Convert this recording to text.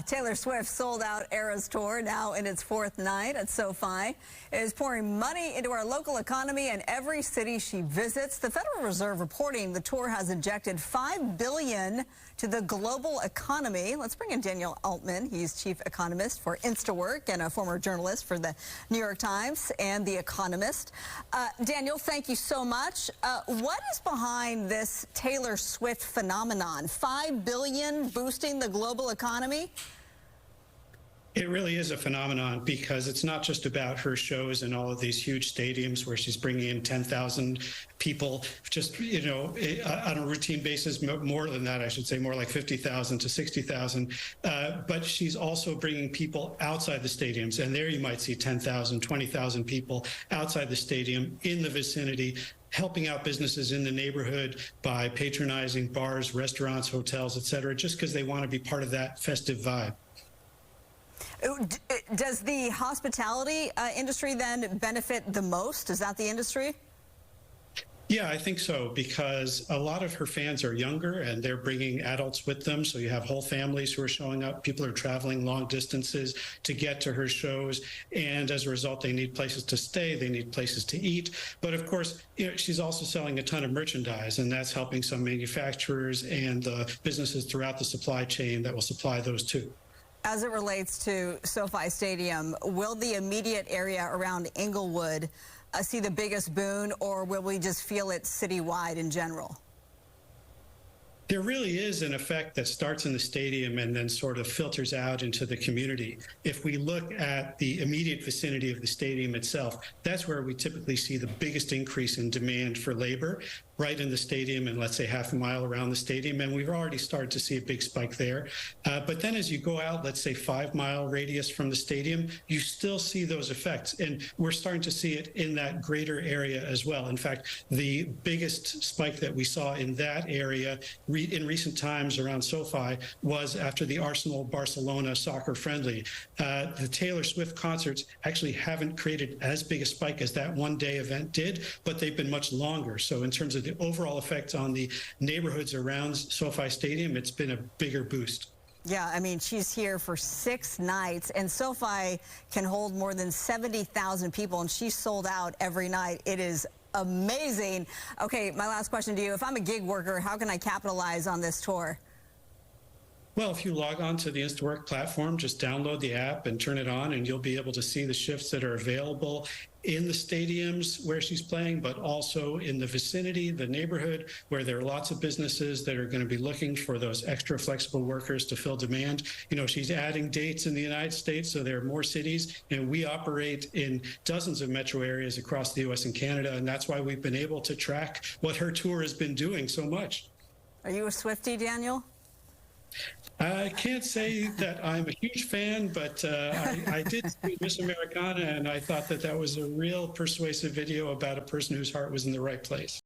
Taylor Swift's sold-out Eras Tour, now in its fourth night at SoFi, is pouring money into our local economy and every city she visits. The Federal Reserve reporting the tour has injected $5 billion to the global economy. Let's bring in Daniel Altman. He's chief economist for InstaWork and a former journalist for the New York Times and The Economist. Daniel, thank you so much. What is behind this Taylor Swift phenomenon? $5 billion boosting the global economy? It really is a phenomenon because it's not just about her shows in all of these huge stadiums where she's bringing in 10,000 people, just, on a routine basis, more than that, I should say, more like 50,000 to 60,000. But she's also bringing people outside the stadiums. And there you might see 10,000, 20,000 people outside the stadium in the vicinity, helping out businesses in the neighborhood by patronizing bars, restaurants, hotels, et cetera, just because they want to be part of that festive vibe. Does the hospitality industry then benefit the most? Is that the industry? Yeah, I think so, because a lot of her fans are younger and they're bringing adults with them. So you have whole families who are showing up. People are traveling long distances to get to her shows. And as a result, they need places to stay. They need places to eat. But of course, she's also selling a ton of merchandise, and that's helping some manufacturers and the businesses throughout the supply chain that will supply those too. As it relates to SoFi Stadium, will the immediate area around Inglewood see the biggest boon, or will we just feel it citywide in general? There really is an effect that starts in the stadium and then sort of filters out into the community. If we look at the immediate vicinity of the stadium itself, that's where we typically see the biggest increase in demand for labor, right in the stadium and let's say half a mile around the stadium. And we've already started to see a big spike there. But then as you go out, let's say 5-mile radius from the stadium, you still see those effects. And we're starting to see it in that greater area as well. In fact, the biggest spike that we saw in that area in recent times around SoFi was after the Arsenal-Barcelona soccer friendly. The Taylor Swift concerts actually haven't created as big a spike as that one-day event did, but they've been much longer. So in terms of the overall effect on the neighborhoods around SoFi Stadium, it's been a bigger boost. Yeah, I mean, she's here for 6 nights, and SoFi can hold more than 70,000 people, and she's sold out every night. It is amazing. Okay, my last question to you. If I'm a gig worker, how can I capitalize on this tour? Well, if you log on to the InstaWork platform, just download the app and turn it on, and you'll be able to see the shifts that are available in the stadiums where she's playing, but also in the vicinity, the neighborhood, where there are lots of businesses that are going to be looking for those extra flexible workers to fill demand. She's adding dates in the United States, so there are more cities, and we operate in dozens of metro areas across the U.S. and Canada, and that's why we've been able to track what her tour has been doing so much. Are you a Swiftie, Daniel? I can't say that I'm a huge fan, but I did see Miss Americana, and I thought that that was a real persuasive video about a person whose heart was in the right place.